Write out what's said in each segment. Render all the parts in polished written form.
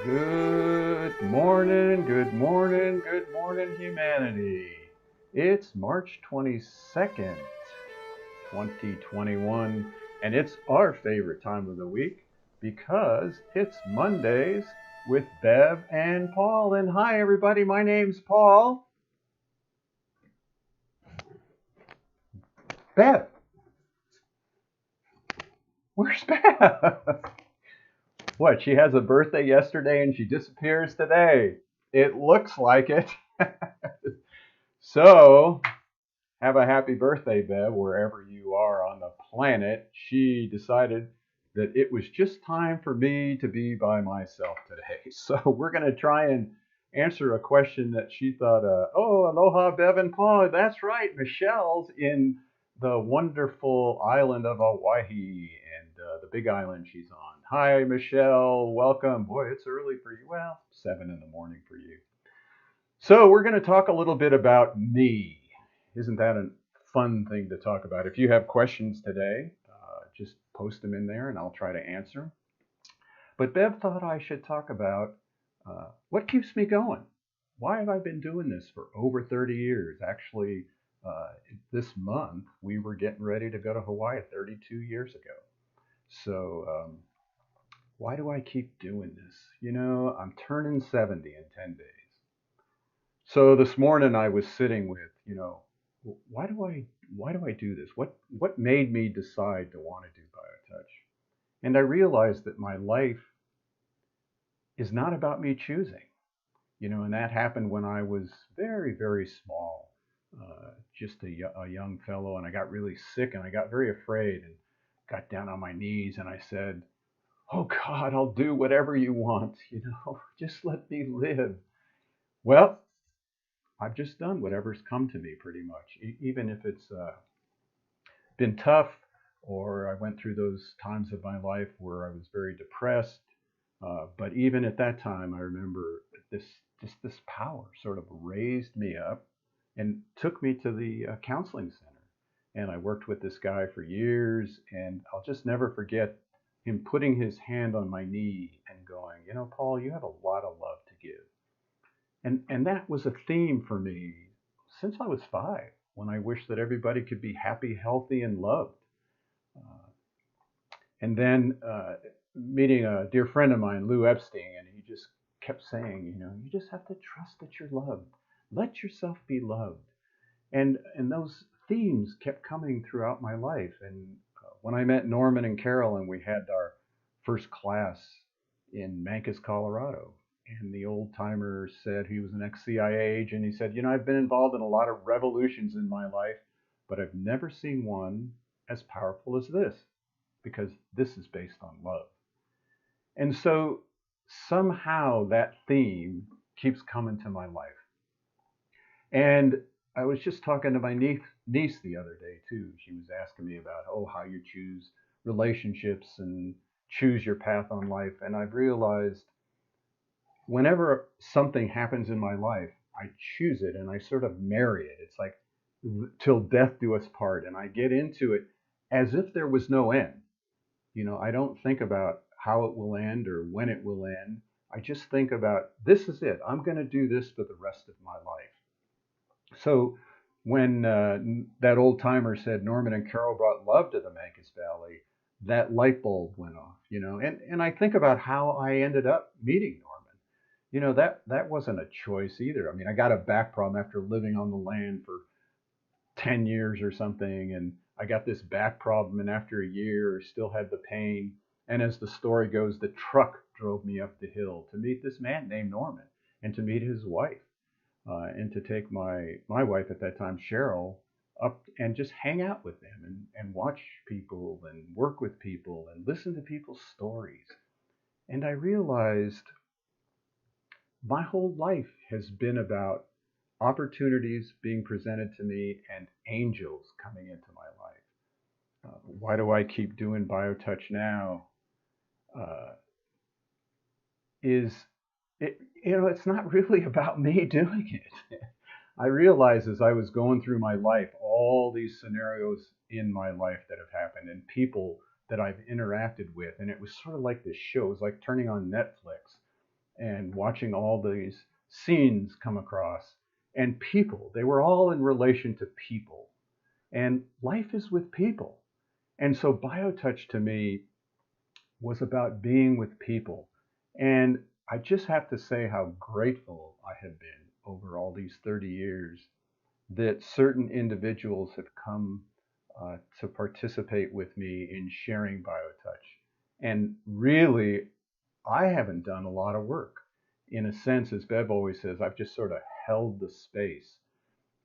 Good morning, good morning, humanity. It's March 22nd, 2021, and it's our favorite time of the week because it's Mondays with Bev and Paul. And hi, everybody, my name's Paul. Bev, where's Bev? What, she has a birthday yesterday and she disappears today? It looks like it. So, have a happy birthday, Bev, wherever you are on the planet. She decided that it was just time for me to be by myself today. So we're going to try and answer a question that she thought, oh, aloha, Bev and Paul. That's right. Michelle's in the wonderful island of Hawaii and the big island she's on. Hi, Michelle. Welcome. Boy, it's early for you. Well, 7 in the morning for you. So we're going to talk a little bit about me. Isn't that a fun thing to talk about? If you have questions today, just post them in there and I'll try to answer. But Bev thought I should talk about what keeps me going. Why have I been doing this for over 30 years? Actually, this month we were getting ready to go to Hawaii 32 years ago. So, why do I keep doing this? You know, I'm turning 70 in 10 days. So this morning I was sitting with, why do I do this? What made me decide to want to do BioTouch? And I realized that my life is not about me choosing. And that happened when I was very, very small, just a young fellow, and I got really sick and I got very afraid and got down on my knees and I said, "Oh God, I'll do whatever you want, just let me live." Well, I've just done whatever's come to me pretty much, even if it's been tough, or I went through those times of my life where I was very depressed. But even at that time, I remember this just this power sort of raised me up and took me to the counseling center. And I worked with this guy for years, and I'll just never forget him putting his hand on my knee and going, Paul, you have a lot of love to give. And that was a theme for me since I was 5, when I wished that everybody could be happy, healthy, and loved. Uh, and then meeting a dear friend of mine, Lou Epstein, and he just kept saying, you just have to trust that you're loved. Let yourself be loved. And those themes kept coming throughout my life. And when I met Norman and Carol, and we had our first class in Mancos, Colorado, and the old timer said, he was an ex-CIA agent. He said, I've been involved in a lot of revolutions in my life, but I've never seen one as powerful as this, because this is based on love. And so somehow that theme keeps coming to my life. And I was just talking to my niece the other day too. She was asking me about, how you choose relationships and choose your path on life. And I've realized whenever something happens in my life, I choose it and I sort of marry it. It's like till death do us part. And I get into it as if there was no end. I don't think about how it will end or when it will end. I just think about, this is it. I'm going to do this for the rest of my life. So when that old timer said Norman and Carol brought love to the Mancos Valley, that light bulb went off, and I think about how I ended up meeting Norman. That wasn't a choice either. I mean, I got a back problem after living on the land for 10 years or something, and I got this back problem, and after a year, still had the pain. And as the story goes, the truck drove me up the hill to meet this man named Norman and to meet his wife and to take my wife at that time, Cheryl, up and just hang out with them and watch people and work with people and listen to people's stories. And I realized my whole life has been about opportunities being presented to me and angels coming into my life. Why do I keep doing BioTouch now? Uh, is it's not really about me doing it. I realized as I was going through my life, all these scenarios in my life that have happened and people that I've interacted with, and it was sort of like this show. It was like turning on Netflix, and watching all these scenes come across, and people, they were all in relation to people. And life is with people. And so BioTouch to me was about being with people. And I just have to say how grateful I have been over all these 30 years that certain individuals have come to participate with me in sharing BioTouch. And really, I haven't done a lot of work. In a sense, as Bev always says, I've just sort of held the space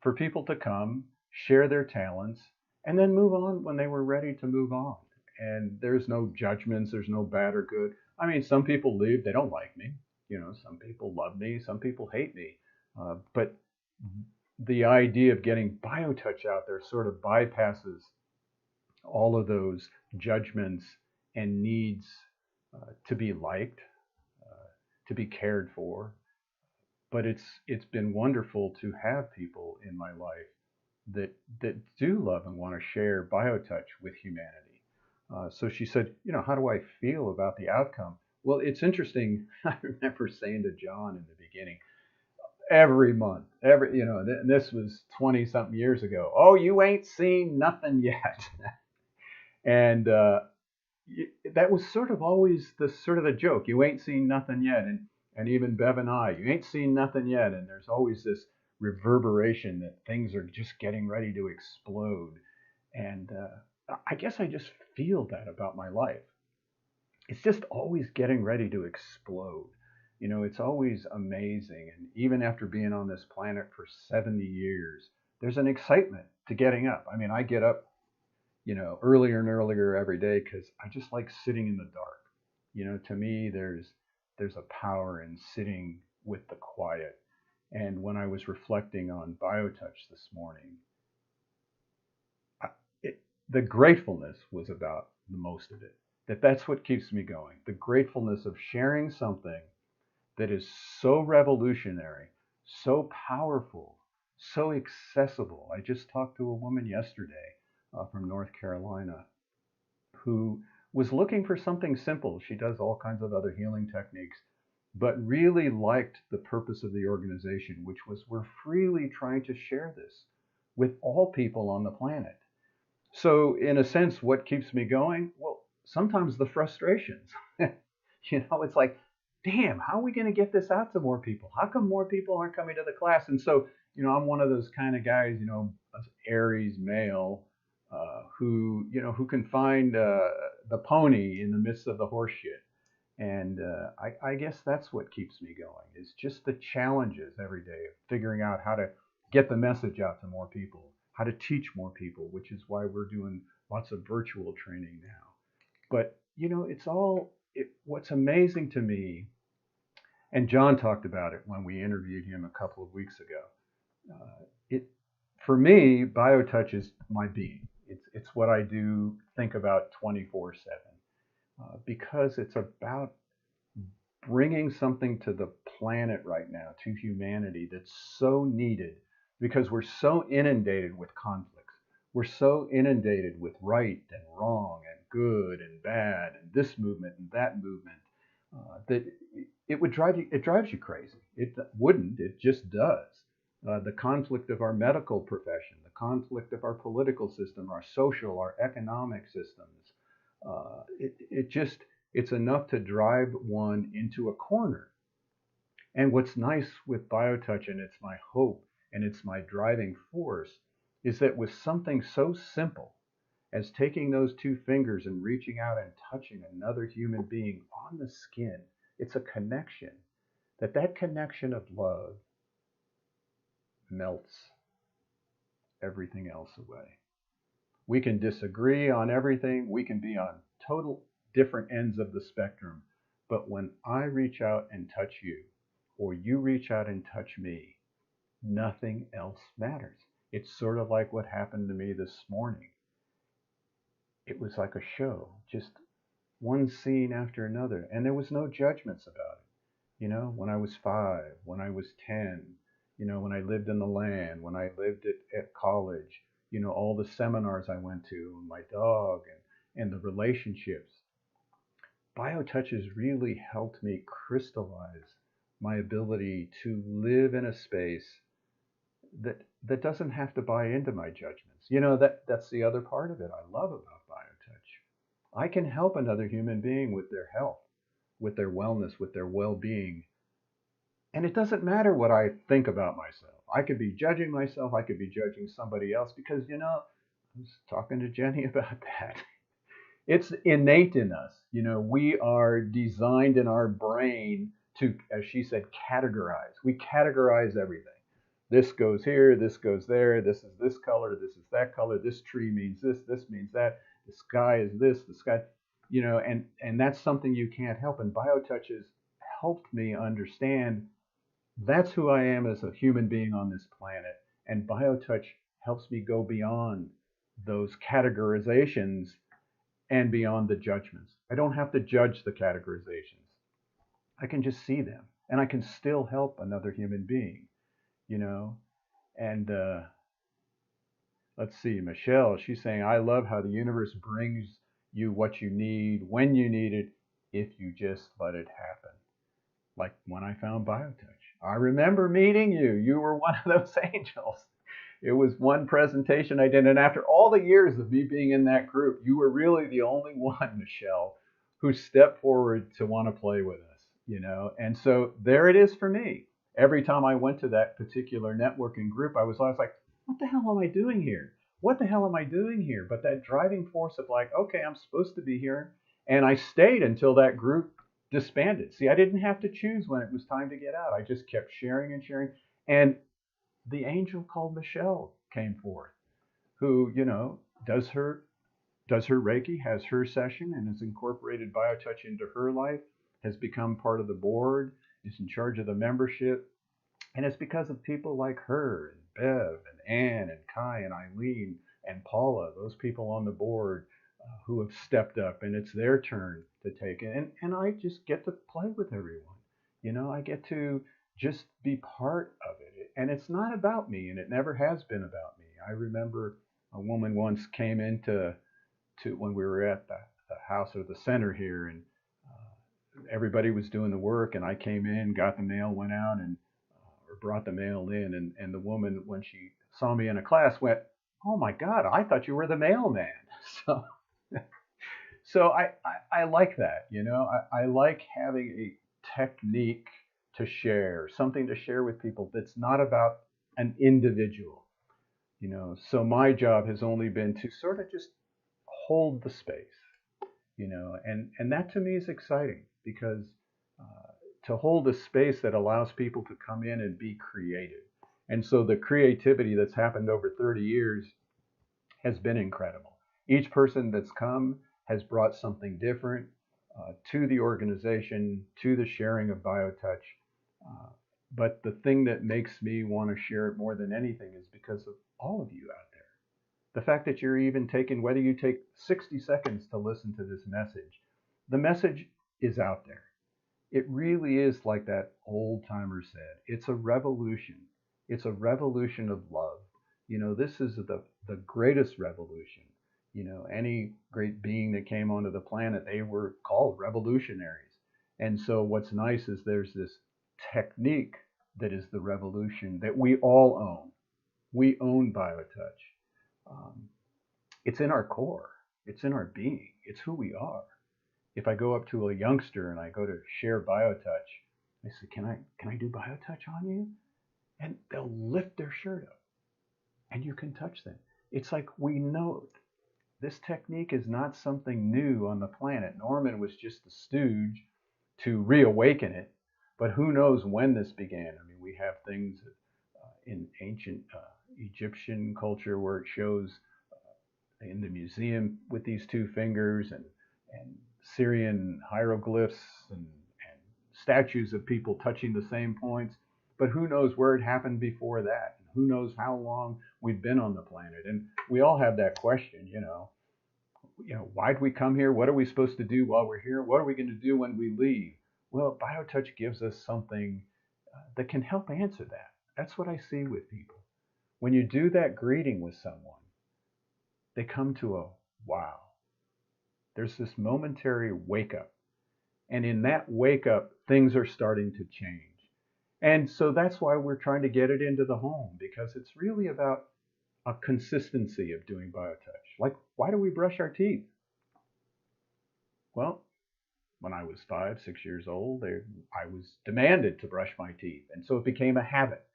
for people to come, share their talents, and then move on when they were ready to move on. And there's no judgments, there's no bad or good. I mean, some people leave, they don't like me. You know, some people love me, some people hate me. But the idea of getting BioTouch out there sort of bypasses all of those judgments and needs to be liked, to be cared for. But it's been wonderful to have people in my life that do love and want to share BioTouch with humanity. So she said, you know, how do I feel about the outcome? Well, it's interesting. I remember saying to John in the beginning, every month, this was 20 something years ago. Oh, you ain't seen nothing yet. And that was sort of always the joke. You ain't seen nothing yet. And even Bev and I, you ain't seen nothing yet. And there's always this reverberation that things are just getting ready to explode. And I guess I just feel that about my life. It's just always getting ready to explode. You know, it's always amazing. And even after being on this planet for 70 years, there's an excitement to getting up. I mean, I get up, you know, earlier and earlier every day because I just like sitting in the dark. You know, to me, there's a power in sitting with the quiet. And when I was reflecting on BioTouch this morning, I, the gratefulness was about the most of it. That's what keeps me going. The gratefulness of sharing something that is so revolutionary, so powerful, so accessible. I just talked to a woman yesterday from North Carolina who was looking for something simple. She does all kinds of other healing techniques, but really liked the purpose of the organization, which was we're freely trying to share this with all people on the planet. So, in a sense, what keeps me going? Well, sometimes the frustrations. You know, it's like, damn, how are we going to get this out to more people? How come more people aren't coming to the class? And so, you know, I'm one of those kind of guys, you know, Aries male, who can find the pony in the midst of the horse shit. And I guess that's what keeps me going is just the challenges every day of figuring out how to get the message out to more people, how to teach more people, which is why we're doing lots of virtual training now. But, you know, what's amazing to me, and John talked about it when we interviewed him a couple of weeks ago. It For me, BioTouch is my being. It's what I do, think about 24/7, because it's about bringing something to the planet right now, to humanity, that's so needed because we're so inundated with conflicts. We're so inundated with right and wrong and good and bad and this movement and that movement that it drives you crazy. It wouldn't, it just does. The conflict of our medical profession, the conflict of our political system, our social, our economic systems. It's enough to drive one into a corner. And what's nice with BioTouch, and it's my hope and it's my driving force, is that with something so simple as taking those two fingers and reaching out and touching another human being on the skin, it's a connection. That connection of love melts everything else away. We can disagree on everything. We can be on total different ends of the spectrum. But when I reach out and touch you, or you reach out and touch me, nothing else matters. It's sort of like what happened to me this morning. It was like a show, just one scene after another, and there was no judgments about it. You know, when I was 5, when I was 10, you know, when I lived in the land, when I lived at college, you know, all the seminars I went to, and my dog, and the relationships. BioTouch has really helped me crystallize my ability to live in a space that doesn't have to buy into my judgments. That's the other part of it I love about BioTouch. I can help another human being with their health, with their wellness, with their well-being. And it doesn't matter what I think about myself. I could be judging myself, I could be judging somebody else because, I was talking to Jenny about that. It's innate in us. We are designed in our brain to, as she said, categorize. We categorize everything. This goes here, this goes there, this is this color, this is that color, this tree means this means that, the sky is this, the sky, and that's something you can't help. And BioTouch has helped me understand that's who I am as a human being on this planet. And BioTouch helps me go beyond those categorizations and beyond the judgments. I don't have to judge the categorizations. I can just see them and I can still help another human being, And let's see, Michelle, she's saying, I love how the universe brings you what you need when you need it if you just let it happen. Like when I found BioTouch. I remember meeting you. You were one of those angels. It was one presentation I did. And after all the years of me being in that group, you were really the only one, Michelle, who stepped forward to want to play with us, And so there it is for me. Every time I went to that particular networking group, I was always like, what the hell am I doing here? What the hell am I doing here? But that driving force of like, okay, I'm supposed to be here. And I stayed until that group disbanded. See, I didn't have to choose when it was time to get out. I just kept sharing and sharing. And the angel called Michelle came forth, who, does her Reiki, has her session, and has incorporated BioTouch into her life, has become part of the board, is in charge of the membership. And it's because of people like her and Bev and Ann and Kai and Eileen and Paula, those people on the board who have stepped up, and it's their turn to take it. And I just get to play with everyone. I get to just be part of it. And it's not about me, and it never has been about me. I remember a woman once came into when we were at the house or the center here, and everybody was doing the work, and I came in, got the mail, went out, and or brought the mail in, and the woman, when she saw me in a class, went, "Oh my God, I thought you were the mailman." So I like that, I like having a technique to share, something to share with people that's not about an individual, So my job has only been to sort of just hold the space, and that to me is exciting because to hold a space that allows people to come in and be creative. And so the creativity that's happened over 30 years has been incredible. Each person that's come has brought something different to the organization, to the sharing of BioTouch. But the thing that makes me want to share it more than anything is because of all of you out there. The fact that you're even taking, whether you take 60 seconds to listen to this message, the message is out there. It really is like that old timer said. It's a revolution. It's a revolution of love. This is the greatest revolution. Any great being that came onto the planet, they were called revolutionaries. And so what's nice is there's this technique that is the revolution that we all own. We own BioTouch. It's in our core. It's in our being. It's who we are. If I go up to a youngster and I go to share BioTouch, I say, can I do BioTouch on you? And they'll lift their shirt up and you can touch them. It's like we know this technique is not something new on the planet. Norman was just the stooge to reawaken it, but who knows when this began. I mean, we have things in ancient Egyptian culture where it shows in the museum with these two fingers, and Syrian hieroglyphs and statues of people touching the same points. But who knows where it happened before that? Who knows how long we've been on the planet? And we all have that question, why'd we come here? What are we supposed to do while we're here? What are we going to do when we leave? Well, BioTouch gives us something that can help answer that. That's what I see with people. When you do that greeting with someone, they come to a wow. There's this momentary wake up. And in that wake up, things are starting to change. And so that's why we're trying to get it into the home, because it's really about a consistency of doing BioTouch. Like, why do we brush our teeth? Well, when I was 5, 6 years old, I was demanded to brush my teeth. And so it became a habit,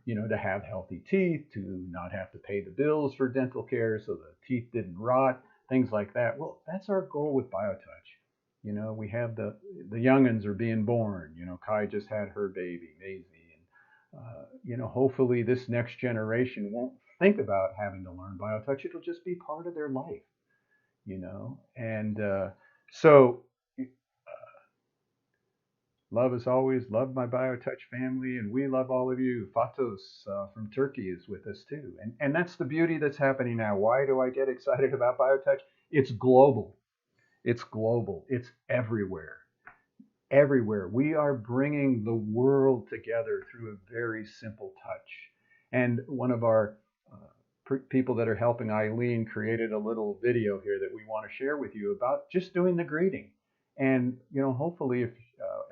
to have healthy teeth, to not have to pay the bills for dental care so the teeth didn't rot, things like that. Well, that's our goal with BioTouch. We have the youngins are being born. Kai just had her baby, Maisie. And, hopefully this next generation won't think about having to learn BioTouch. It'll just be part of their life. And so love as always, love my BioTouch family, and we love all of you. Fatos from Turkey is with us too. And that's the beauty that's happening now. Why do I get excited about BioTouch? It's global. It's global. It's everywhere. Everywhere. We are bringing the world together through a very simple touch. And one of our people that are helping Eileen created a little video here that we want to share with you about just doing the greeting. And hopefully, if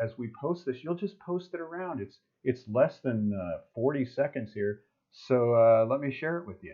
as we post this, you'll just post it around. It's less than 40 seconds here, so let me share it with you.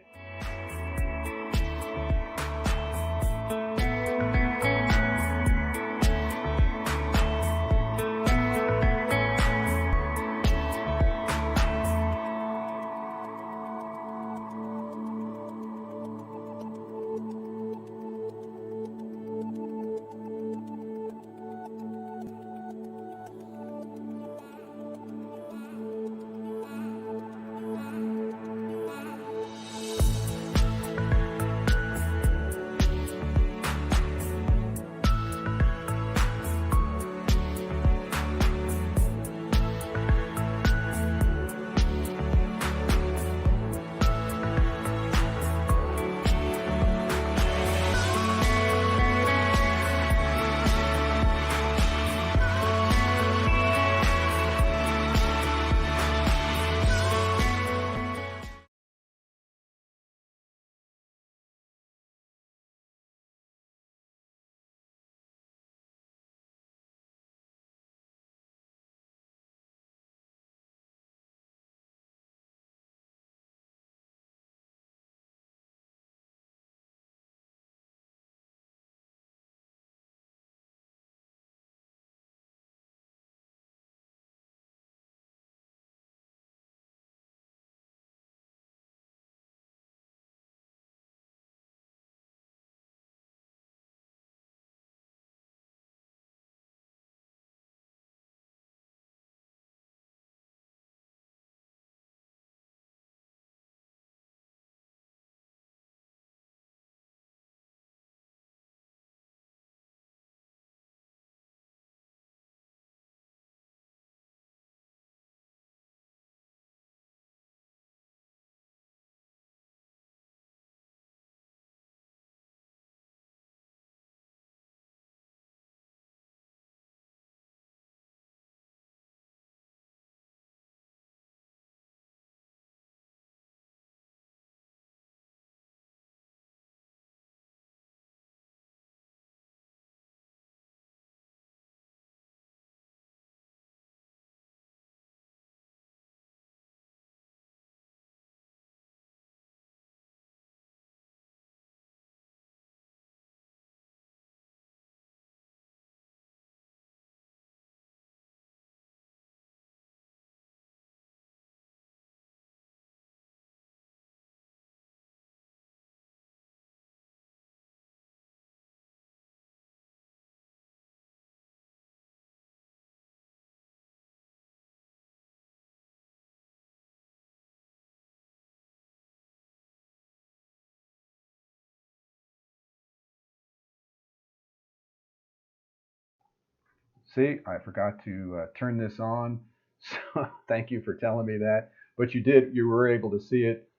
See, I forgot to turn this on. So thank you for telling me that. But you were able to see it.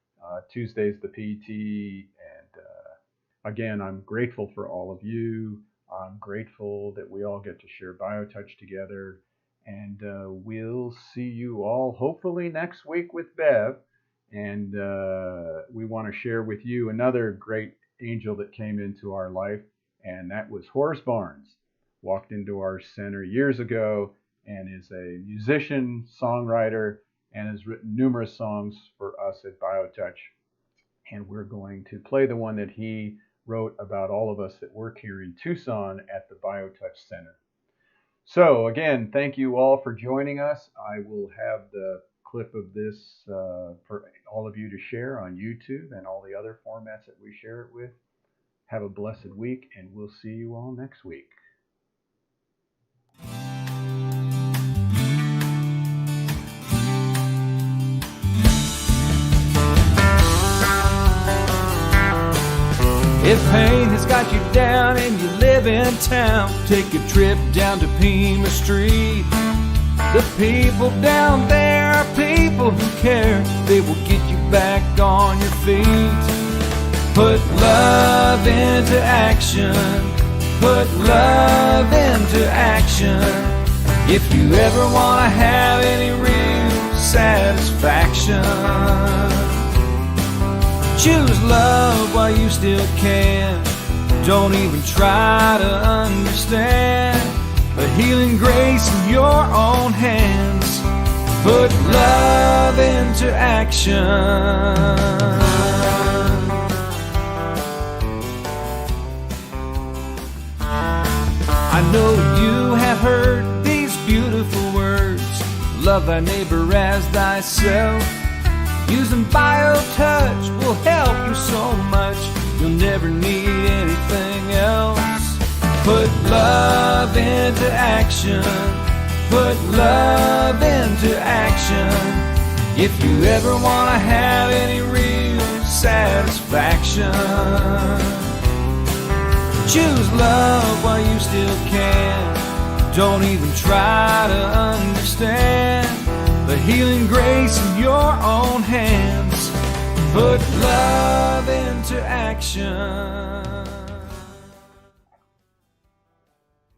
Tuesday's the PT. And again, I'm grateful for all of you. I'm grateful that we all get to share BioTouch together. And we'll see you all hopefully next week with Bev. And we want to share with you another great angel that came into our life, and that was Horace Barnes. Walked into our center years ago, and is a musician, songwriter, and has written numerous songs for us at BioTouch. And we're going to play the one that he wrote about all of us that work here in Tucson at the BioTouch Center. So again, thank you all for joining us. I will have the clip of this for all of you to share on YouTube and all the other formats that we share it with. Have a blessed week, and we'll see you all next week. If pain has got you down and you live in town, take a trip down to Pima Street. The people down there are people who care. They will get you back on your feet. Put love into action. Put love into action. If you ever want to have any real satisfaction, choose love while you still can. Don't even try to understand. A healing grace in your own hands. Put love into action. I know you have heard these beautiful words. Love thy neighbor as thyself. Using BioTouch will help you so much. You'll never need anything else. Put love into action. Put love into action. If you ever want to have any real satisfaction, choose love while you still can. Don't even try to understand. The healing grace in your own hands. Put love into action.